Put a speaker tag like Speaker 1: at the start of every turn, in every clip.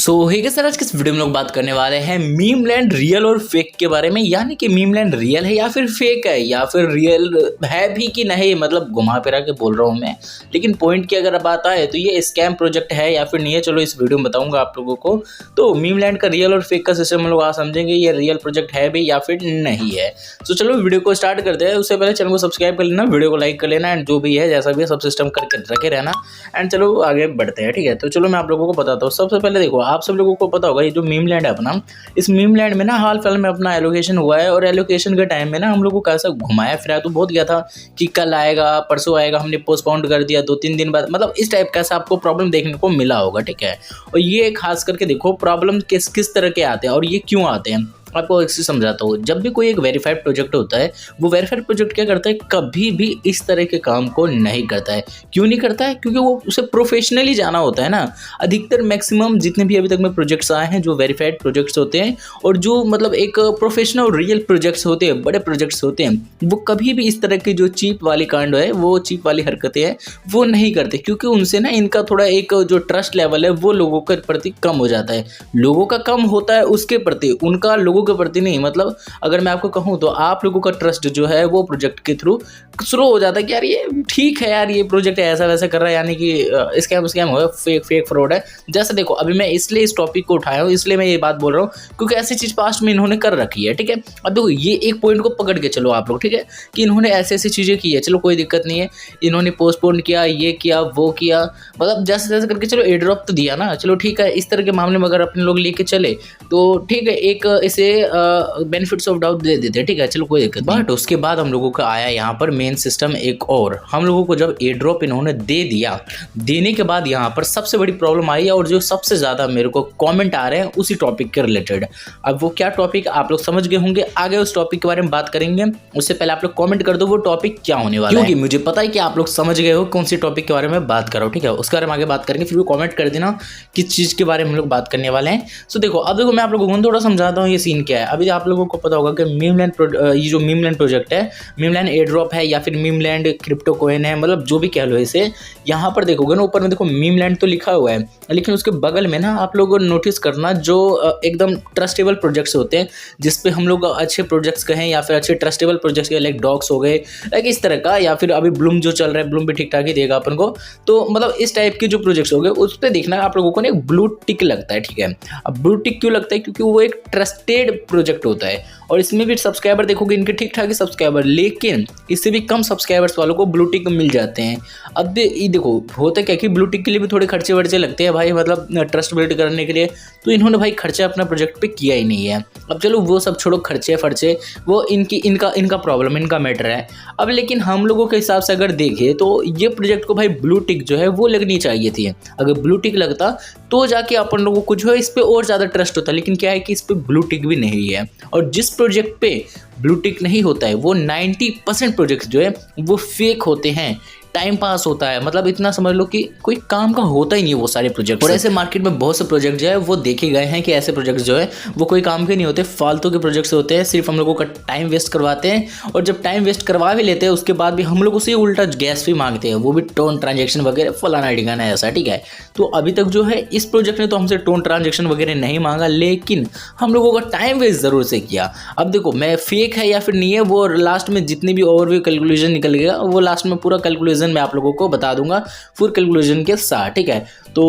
Speaker 1: Hey guys, आज किस video में लोग बात करने वाले हैं मीम लैंड रियल और फेक के बारे में। यानी कि मीम लैंड रियल है या फिर फेक है, या फिर रियल है भी कि नहीं, मतलब घुमा फिरा के बोल रहा हूँ मैं। लेकिन पॉइंट की अगर बात आए तो ये स्कैम प्रोजेक्ट है या फिर नहीं है, चलो इस वीडियो में बताऊंगा आप लोगों को। तो मीम लैंड का रियल और फेक का सिस्टम हम लोग आज समझेंगे, ये रियल प्रोजेक्ट है भी या फिर नहीं है। तो चलो वीडियो को स्टार्ट करते हैं। उससे पहले चैनल को सब्सक्राइब कर लेना, वीडियो को लाइक कर लेना, एंड जो भी है जैसा भी है सब सिस्टम करके रखे रहना। एंड चलो आगे बढ़ते हैं, ठीक है। तो चलो मैं आप लोगों को बताता हूँ। सबसे पहले देखो, आप सब लोगों को पता होगा ये जो मीम लैंड है अपना, इस मीम लैंड में ना हाल फिलहाल में अपना एलोकेशन हुआ है। और एलोकेशन के टाइम में ना हम लोग को कैसा घुमाया फिराया तो बहुत गया था कि कल आएगा परसों आएगा, हमने पोस्टपोन्ड कर दिया 2-3 दिन बाद, मतलब इस टाइप का ऐसा आपको प्रॉब्लम देखने को मिला होगा, ठीक है। और ये खास करके देखो प्रॉब्लम किस तरह के आते हैं और ये क्यों आते हैं, आपको एक चीज समझाता हूँ। जब भी कोई एक वेरीफाइड प्रोजेक्ट होता है, वो वेरीफाइड प्रोजेक्ट क्या करता है, कभी भी इस तरह के काम को नहीं करता है। क्यों नहीं करता है? क्योंकि वो उसे प्रोफेशनली जाना होता है ना। अधिकतर मैक्सिमम जितने भी अभी तक में प्रोजेक्ट्स आए हैं जो वेरीफाइड प्रोजेक्ट्स होते हैं और जो मतलब एक प्रोफेशनल रियल प्रोजेक्ट्स होते हैं, बड़े प्रोजेक्ट्स होते हैं, वो कभी भी इस तरह की जो चीप वाली कांड है, वो चीप वाली हरकतें हैं, वो नहीं करते। क्योंकि उनसे ना इनका थोड़ा एक जो ट्रस्ट लेवल है वो लोगों के प्रति कम हो जाता है। लोगों का कम होता है उसके प्रति, उनका लोगों के प्रति नहीं। मतलब अगर मैं आपको कहूं तो आप लोगों का ट्रस्ट जो है वो प्रोजेक्ट के थ्रू शुरू हो जाता है कि यार ये ठीक है, यार ये प्रोजेक्ट ऐसा वैसा कर रहा है, यानी कि स्कैम हो, फेक फ्रॉड है। जैसे देखो अभी मैं इसलिए इस टॉपिक को उठाया हूँ, इसलिए मैं ये बात बोल रहा हूँ क्योंकि ऐसी चीज पास्ट में इन्होंने कर रखी है, ठीक है। अब देखो ये एक पॉइंट को पकड़ के चलो आप लोग, ठीक है, कि इन्होंने ऐसी ऐसी चीजें की है, चलो कोई दिक्कत नहीं है। इन्होंने पोस्टपोन किया, ये किया, वो किया, मतलब जैसे जैसे करके चलो एयर ड्रॉप तो दिया ना, चलो ठीक है। इस तरह के मामले में अगर अपने लोग लेके चले तो ठीक है, एक इसे बेनिफिट्स ऑफ डाउट दे देते हैं, ठीक है, चलो कोई दिक्कत नहीं। बट उसके बाद हम लोगों का आया यहाँ पर मेन सिस्टम एक और। हम लोगों को जब एयर ड्रॉप इन्होंने दे दिया, देने के बाद यहाँ पर सबसे बड़ी प्रॉब्लम आई है और जो सबसे ज्यादा मेरे को कमेंट आ रहे हैं उसी टॉपिक के रिलेटेड। अब वो क्या टॉपिक आप लोग समझ गए होंगे, आगे उस टॉपिक के बारे में बात करेंगे। उससे पहले आप लोग कमेंट कर दो वो टॉपिक क्या होने वाला है, क्योंकि मुझे पता है कि आप लोग समझ गए हो कौन सी टॉपिक के बारे में बात कर रहा हूँ, ठीक है। उसके बारे में आगे बात करेंगे, फिर भी कमेंट कर देना किस चीज के बारे में हम लोग बात करने वाले हैं। सो देखो अब देखो मैं आप लोगों को थोड़ा समझाता हूँ ये सीन क्या है। अभी आप लोगों को पता होगा कि मीम लैंड ये जो मीम लैंड प्रोजेक्ट है, मीम लैंड एयर ड्रॉप है या फिर मीम लैंड क्रिप्टो कॉइन है, मतलब जो भी कह लो इसे। यहाँ पर देखोगे ना ऊपर में देखो मीम लैंड तो लिखा हुआ है, लेकिन उसके बगल में ना आप लोग नोटिस करना जो एकदम ट्रस्टेबल प्रोजेक्ट्स होते हैं, जिसपे हम लोग अच्छे प्रोजेक्ट्स कहें या फिर अच्छे ट्रस्टेबल प्रोजेक्ट्स कहें, लाइक डॉक्स हो गए, लाइक इस तरह का, या फिर अभी ब्लूम जो चल रहा है, ब्लूम भी ठीक ठाक ही देगा अपन को। तो मतलब इस टाइप के जो प्रोजेक्ट्स हो गए उस पर देखना आप लोगों को ना एक ब्लू टिक लगता है, ठीक है। अब ब्लू टिक क्यों लगता है? क्योंकि वो एक ट्रस्टेड प्रोजेक्ट होता है और इसमें भी सब्सक्राइबर देखोगे इनके ठीक ठाक ही सब्सक्राइबर, लेकिन इससे भी कम सब्सक्राइबर्स वालों को ब्लू टिक मिल जाते हैं। अब ये देखो होता क्या कि ब्लू टिक के लिए भी थोड़े खर्चे वर्चे लगते हैं भाई, मतलब ट्रस्ट बिल्ड करने के लिए। तो इन्होंने भाई खर्चा अपना प्रोजेक्ट पे किया ही नहीं है। अब चलो वो सब छोड़ो, खर्चे फर्चे वो इनका प्रॉब्लम, इनका मैटर है। अब लेकिन हम लोगों के हिसाब से अगर देखें तो ये प्रोजेक्ट को भाई ब्लू टिक जो है वो लगनी चाहिए थी। अगर ब्लू टिक लगता तो जाके अपन लोगों को जो है इस पे और ज़्यादा ट्रस्ट होता, लेकिन क्या है कि इस पे ब्लू टिक भी नहीं है। और जिस प्रोजेक्ट पे ब्लू टिक नहीं होता है वो 90% प्रोजेक्ट्स जो है वो फेक होते हैं, टाइम पास होता है। मतलब इतना समझ लो कि कोई काम का होता ही नहीं है वो सारे प्रोजेक्ट। और ऐसे मार्केट में बहुत से प्रोजेक्ट जो है वो देखे गए हैं कि ऐसे प्रोजेक्ट्स जो है वो कोई काम के नहीं होते, फालतू के प्रोजेक्ट्स होते हैं, सिर्फ हम लोगों का टाइम वेस्ट करवाते हैं। और जब टाइम वेस्ट करवा भी लेते हैं उसके बाद भी हम लोग उसे उल्टा गैस भी मांगते हैं, वो भी टोन ट्रांजेक्शन वगैरह, फलाना ठिकाना ऐसा, ठीक है। तो अभी तक जो है इस प्रोजेक्ट ने तो हमसे टोन ट्रांजेक्शन वगैरह नहीं मांगा, लेकिन हम लोगों का टाइम वेस्ट जरूर से किया। अब देखो मैं फेक है या फिर नहीं है वो लास्ट में जितनी भी ओवरव्यू कैलकुलेशन निकल गया वो लास्ट में पूरा कैलकुलेशन मैं आप लोगों को बता दूंगा फुल कैलकुलेशन के साथ, ठीक है। तो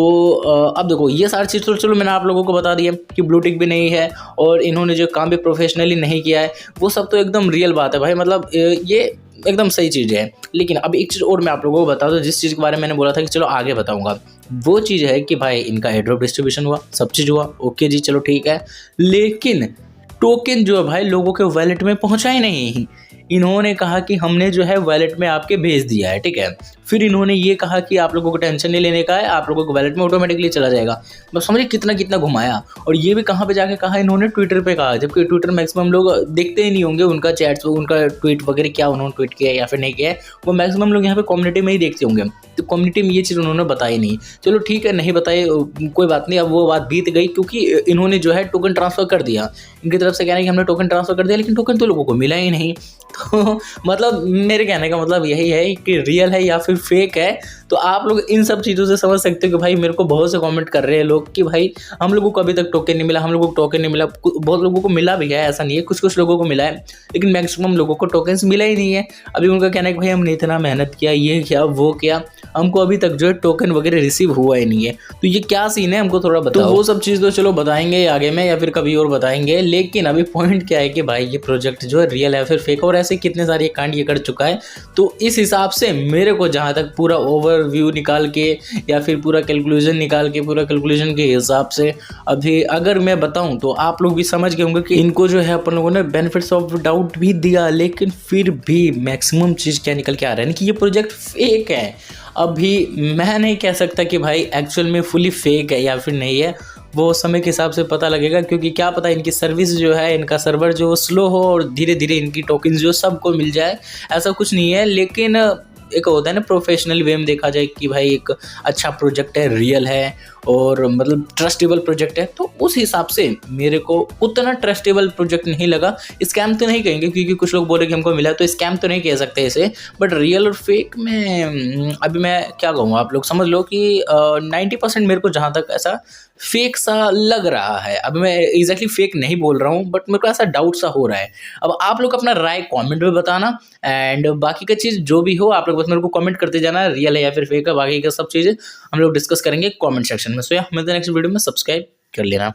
Speaker 1: अब देखो ये सारी चीज़ तो चलो मैंने आप लोगों को बता दिया कि ब्लू टिक भी नहीं है और इन्होंने जो काम भी प्रोफेशनली नहीं किया है, वो सब तो एकदम रियल बात है भाई, मतलब ये एकदम सही चीज़ है। लेकिन अब एक चीज़ और मैं आप लोगों को बता दूं, जिस चीज़ के बारे में मैंने बोला था कि चलो आगे बताऊंगा, वो चीज़ है कि भाई इनका एयर ड्रॉप डिस्ट्रीब्यूशन हुआ, सब चीज़ हुआ, ओके जी चलो ठीक है, लेकिन टोकन जो है भाई लोगों के वॉलेट में पहुंचा ही नहीं। इन्होंने कहा कि हमने जो है वॉलेट में आपके भेज दिया है, ठीक है। फिर इन्होंने ये कहा कि आप लोगों को टेंशन नहीं लेने का है, आप लोगों को वॉलेट में ऑटोमेटिकली चला जाएगा। मतलब समझिए कितना कितना घुमाया। और ये भी कहाँ पे जाके कहा, इन्होंने ट्विटर पे कहा, जबकि ट्विटर मैक्सिमम लोग देखते ही नहीं होंगे उनका चैट्स, उनका ट्वीट वगैरह क्या उन्होंने ट्वीट किया या फिर नहीं किया है, वो मैक्सिमम लोग यहाँ पे कम्युनिटी में ही देखते होंगे। तो कम्युनिटी में ये चीज़ उन्होंने बताई नहीं, चलो ठीक है नहीं बताए कोई बात नहीं, अब वो बात बीत गई क्योंकि इन्होंने जो है टोकन ट्रांसफ़र कर दिया। इनकी तरफ से कहना है कि हमने टोकन ट्रांसफ़र कर दिया, लेकिन टोकन तो लोगों को मिला ही नहीं। तो मतलब मेरे कहने का मतलब यही है कि रियल है या फिर फिर फेक है, तो आप लोग इन सब चीज़ों से समझ सकते हो कि भाई मेरे को बहुत से कमेंट कर रहे हैं लोग कि भाई हम लोगों को अभी तक टोकन नहीं मिला, हम लोगों को टोकन नहीं मिला। बहुत लोगों को मिला भी है, ऐसा नहीं है, कुछ कुछ लोगों को मिला है, लेकिन मैक्सिमम लोगों को टोकन्स मिला ही नहीं है। अभी उनका कहना है कि भाई हमने इतना मेहनत किया, ये किया वो किया, हमको अभी तक जो है टोकन वगैरह रिसीव हुआ ही नहीं है। तो ये क्या सीन है, हमको थोड़ा बताओ। तो वो सब चीज़ तो चलो बताएंगे आगे में या फिर कभी और बताएंगे, लेकिन अभी पॉइंट क्या है कि भाई ये प्रोजेक्ट जो है रियल है फिर फेक, और ऐसे कितने सारे कांड ये कर चुका है। तो इस हिसाब से मेरे को जहाँ तक पूरा ओवरव्यू निकाल के या फिर पूरा कैलकुलेशन निकाल के, पूरा कैलकुलेशन के हिसाब से अभी अगर मैं बताऊं तो आप लोग भी समझ गए होंगे कि इनको जो है अपन लोगों ने बेनिफिट्स ऑफ डाउट भी दिया, लेकिन फिर भी मैक्सिमम चीज़ क्या निकल के आ रहा है कि ये प्रोजेक्ट फेक है। अभी मैं नहीं कह सकता कि भाई एक्चुअल में फुली फेक है या फिर नहीं है, वो समय के हिसाब से पता लगेगा, क्योंकि क्या पता इनकी सर्विस जो है, इनका सर्वर जो स्लो हो और धीरे धीरे इनकी टोकन जो सबको मिल जाए, ऐसा कुछ नहीं है। लेकिन एक होता है ना प्रोफेशनल वे में देखा जाए कि भाई एक अच्छा प्रोजेक्ट है, रियल है और मतलब ट्रस्टेबल प्रोजेक्ट है, तो उस हिसाब से मेरे को उतना ट्रस्टेबल प्रोजेक्ट नहीं लगा। स्कैम तो नहीं कहेंगे क्योंकि कुछ लोग बोले कि हमको मिला, तो स्कैम तो नहीं कह सकते इसे, बट रियल और फेक में अभी मैं क्या कहूँ, आप लोग समझ लो कि 90% मेरे को जहाँ तक ऐसा फेक सा लग रहा है। अब मैं एग्जैक्टली फेक नहीं बोल रहा हूँ, बट मेरे को ऐसा डाउट सा हो रहा है। अब आप लोग अपना राय कमेंट में बताना, एंड बाकी का चीज़ जो भी हो आप लोग बस मेरे को कमेंट करते जाना, रियल है या फिर फेक है, बाकी का सब चीज़ें हम लोग डिस्कस करेंगे कमेंट सेक्शन में। सो या मिलते हैं नेक्स्ट वीडियो में, सब्सक्राइब कर लेना।